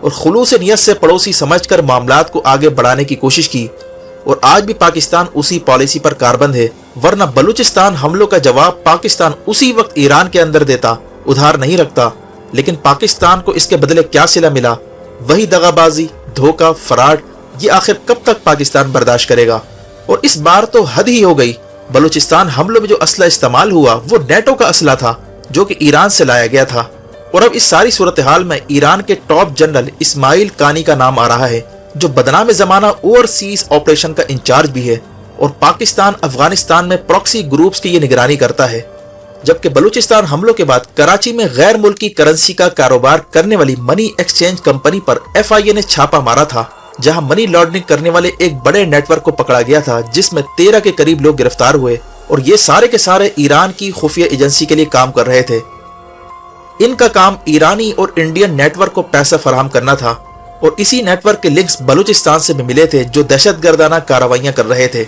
اور خلوص نیت سے پڑوسی سمجھ کر معاملات کو آگے بڑھانے کی کوشش کی، اور آج بھی پاکستان اسی پالیسی پر کاربند ہے، ورنہ بلوچستان حملوں کا جواب پاکستان اسی وقت ایران کے اندر دیتا، ادھار نہیں رکھتا۔ لیکن پاکستان کو اس کے بدلے کیا صلہ ملا؟ وہی دغا بازی، دھوکہ، فراڈ۔ یہ آخر کب تک پاکستان برداشت کرے گا؟ اور اس بار تو حد ہی ہو گئی۔ بلوچستان حملوں میں جو اسلحہ استعمال ہوا وہ نیٹو کا اسلحہ تھا جو کہ ایران سے لایا گیا تھا۔ اور اب اس ساری صورتحال میں ایران کے ٹاپ جنرل اسماعیل قانی کا نام آ رہا ہے، جو بدنام زمانہ اوورسیز آپریشن کا انچارج بھی ہے، اور پاکستان افغانستان میں پراکسی گروپس کی یہ نگرانی کرتا ہے۔ جبکہ بلوچستان حملوں کے بعد کراچی میں غیر ملکی کرنسی کا کاروبار کرنے والی منی ایکسچینج کمپنی پر FIA نے چھاپا مارا تھا، جہاں منی لانڈرنگ کرنے والے ایک بڑے نیٹ ورک کو پکڑا گیا تھا، جس میں 13 کے قریب لوگ گرفتار ہوئے، اور یہ سارے کے سارے ایران کی خفیہ ایجنسی کے لیے کام کر رہے تھے۔ ان کا کام ایرانی اور انڈین نیٹ ورک کو پیسہ فراہم کرنا تھا، اور اسی نیٹ ورک کے لنکس بلوچستان سے بھی ملے تھے جو دہشت گردانہ کارروائیاں کر رہے تھے۔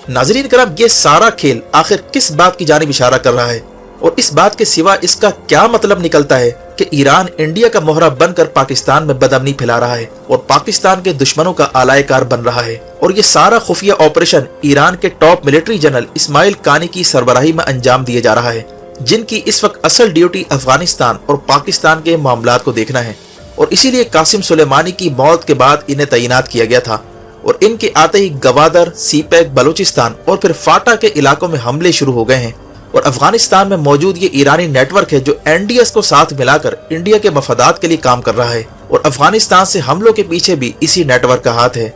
ناظرین کرام، یہ سارا کھیل آخر کس بات کی جانب اشارہ کر رہا ہے، اور اس بات کے سوا اس کا کیا مطلب نکلتا ہے کہ ایران انڈیا کا مہرہ بن کر پاکستان میں بدامنی پھیلا رہا ہے اور پاکستان کے دشمنوں کا آلائے کار بن رہا ہے، اور یہ سارا خفیہ آپریشن ایران کے ٹاپ ملٹری جنرل اسماعیل قانی کی سربراہی میں انجام دیے جا رہا ہے، جن کی اس وقت اصل ڈیوٹی افغانستان اور پاکستان کے معاملات کو دیکھنا ہے، اور اسی لیے قاسم سلیمانی کی موت کے بعد انہیں تعینات کیا گیا تھا، اور ان کے آتے ہی گوادر، سی پیک، بلوچستان اور پھر فاٹا کے علاقوں میں حملے شروع ہو گئے ہیں، اور افغانستان میں موجود یہ ایرانی نیٹ ورک ہے جو NDS کو ساتھ ملا کر انڈیا کے مفادات کے لیے کام کر رہا ہے، اور افغانستان سے حملوں کے پیچھے بھی اسی نیٹ ورک کا ہاتھ ہے۔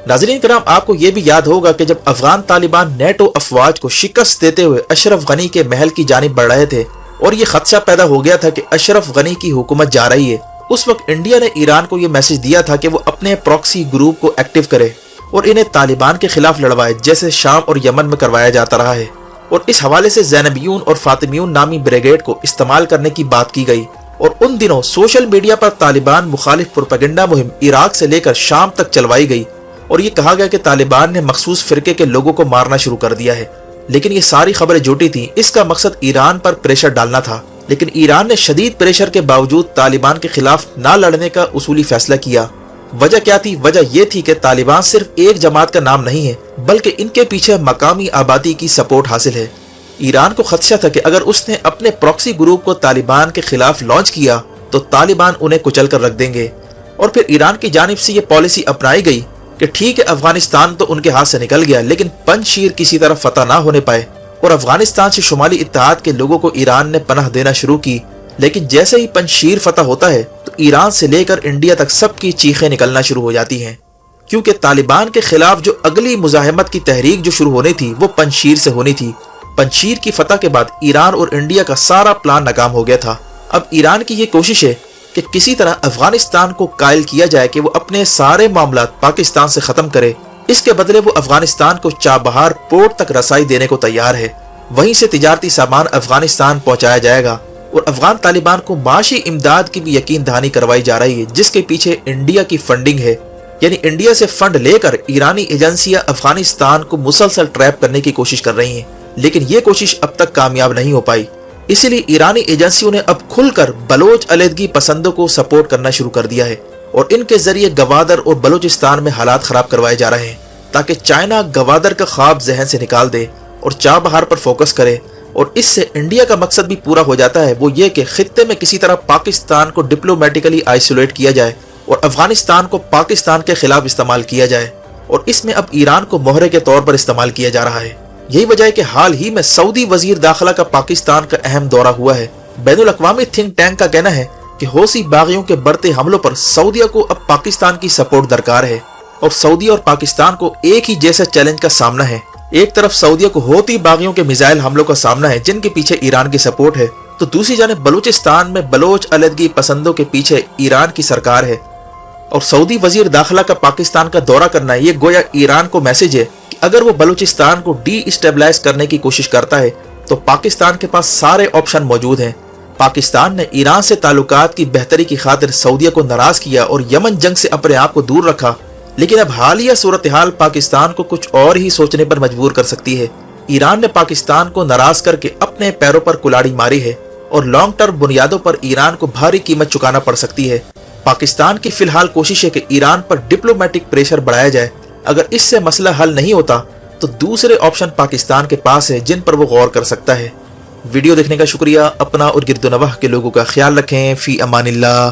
ناظرین کرام، آپ کو یہ بھی یاد ہوگا کہ جب افغان طالبان نیٹو افواج کو شکست دیتے ہوئے اشرف غنی کے محل کی جانب بڑھ رہے تھے، اور یہ خدشہ پیدا ہو گیا تھا کہ اشرف غنی کی حکومت جا رہی ہے، اس وقت انڈیا نے ایران کو یہ میسج دیا تھا کہ وہ اپنے پراکسی گروپ کو ایکٹیو کرے اور انہیں طالبان کے خلاف لڑوائے، جیسے شام اور یمن میں کروایا جاتا رہا ہے، اور اس حوالے سے زینبیون اور فاطمیون نامی بریگیڈ کو استعمال کرنے کی بات کی گئی، اور ان دنوں سوشل میڈیا پر طالبان مخالف پروپیگنڈا مہم عراق سے لے کر شام تک چلوائی گئی، اور یہ کہا گیا کہ طالبان نے مخصوص فرقے کے لوگوں کو مارنا شروع کر دیا ہے، لیکن یہ ساری خبریں جھوٹی تھیں۔ اس کا مقصد ایران پر پریشر ڈالنا تھا، لیکن ایران نے شدید پریشر کے باوجود طالبان کے خلاف نہ لڑنے کا اصولی فیصلہ کیا۔ وجہ کیا تھی؟ وجہ یہ تھی کہ طالبان صرف ایک جماعت کا نام نہیں ہے، بلکہ ان کے پیچھے مقامی آبادی کی سپورٹ حاصل ہے۔ ایران کو خدشہ تھا کہ اگر اس نے اپنے پراکسی گروپ کو طالبان کے خلاف لانچ کیا تو طالبان انہیں کچل کر رکھ دیں گے، اور پھر ایران کی جانب سے یہ پالیسی اپنائی گئی کہ ٹھیک ہے، افغانستان تو ان کے ہاتھ سے نکل گیا، لیکن پنجشیر کسی طرح فتح نہ ہونے پائے، اور افغانستان سے شمالی اتحاد کے لوگوں کو ایران نے پناہ دینا شروع کی۔ لیکن جیسے ہی پنجشیر فتح ہوتا ہے تو ایران سے لے کر انڈیا تک سب کی چیخیں نکلنا شروع ہو جاتی ہیں، کیونکہ طالبان کے خلاف جو اگلی مزاحمت کی تحریک جو شروع ہونی تھی وہ پنجشیر سے ہونی تھی۔ پنجشیر کی فتح کے بعد ایران اور انڈیا کا سارا پلان ناکام ہو گیا تھا۔ اب ایران کی یہ کوشش ہے کہ کسی طرح افغانستان کو قائل کیا جائے کہ وہ اپنے سارے معاملات پاکستان سے ختم کرے، اس کے بدلے وہ افغانستان کو چابہار پورٹ تک رسائی دینے کو تیار ہے، وہیں سے تجارتی سامان افغانستان پہنچایا جائے گا، اور افغان طالبان کو معاشی امداد کی بھی یقین دہانی کروائی جا رہی ہے، جس کے پیچھے انڈیا کی فنڈنگ ہے، یعنی انڈیا سے فنڈ لے کر ایرانی ایجنسیاں افغانستان کو مسلسل ٹریپ کرنے کی کوشش کر رہی ہیں، لیکن یہ کوشش اب تک کامیاب نہیں ہو پائی۔ اسی لیے ایرانی ایجنسیوں نے اب کھل کر بلوچ علیحدگی پسندوں کو سپورٹ کرنا شروع کر دیا ہے، اور ان کے ذریعے گوادر اور بلوچستان میں حالات خراب کروائے جا رہے ہیں، تاکہ چائنا گوادر کا خواب ذہن سے نکال دے اور چابہار پر فوکس کرے، اور اس سے انڈیا کا مقصد بھی پورا ہو جاتا ہے، وہ یہ کہ خطے میں کسی طرح پاکستان کو ڈپلومیٹیکلی آئسولیٹ کیا جائے اور افغانستان کو پاکستان کے خلاف استعمال کیا جائے، اور اس میں اب ایران کو مہرے کے طور پر استعمال کیا جا رہا ہے۔ یہی وجہ ہے کہ حال ہی میں سعودی وزیر داخلہ کا پاکستان کا اہم دورہ ہوا ہے۔ بین الاقوامی تھنک ٹینک کا کہنا ہے کہ حوثی باغیوں کے بڑھتے حملوں پر سعودیہ کو اب پاکستان کی سپورٹ درکار ہے، اور سعودی اور پاکستان کو ایک ہی جیسا چیلنج کا سامنا ہے۔ ایک طرف سعودیہ کو حوثی باغیوں کے میزائل حملوں کا سامنا ہے جن کے پیچھے ایران کی سپورٹ ہے، تو دوسری جانب بلوچستان میں بلوچ علیحدگی پسندوں کے پیچھے ایران کی سرکار ہے، اور سعودی وزیر داخلہ کا پاکستان کا دورہ کرنا یہ گویا ایران کو میسج ہے کہ اگر وہ بلوچستان کو ڈی اسٹیبلائز کرنے کی کوشش کرتا ہے تو پاکستان کے پاس سارے آپشن موجود ہیں۔ پاکستان نے ایران سے تعلقات کی بہتری کی خاطر سعودیہ کو ناراض کیا اور یمن جنگ سے اپنے آپ کو دور رکھا، لیکن اب حالیہ صورتحال پاکستان کو کچھ اور ہی سوچنے پر مجبور کر سکتی ہے۔ ایران نے پاکستان کو ناراض کر کے اپنے پیروں پر کلاڑی ماری ہے، اور لانگ ٹرم بنیادوں پر ایران کو بھاری قیمت چکانا پڑ سکتی ہے۔ پاکستان کی فی الحال کوشش ہے کہ ایران پر ڈپلومیٹک پریشر بڑھایا جائے. اگر اس سے مسئلہ حل نہیں ہوتا تو دوسرے آپشن پاکستان کے پاس ہے جن پر وہ غور کر سکتا ہے. ویڈیو دیکھنے کا شکریہ. اپنا اور گرد و نواح کے لوگوں کا خیال رکھیں. فی امان اللہ.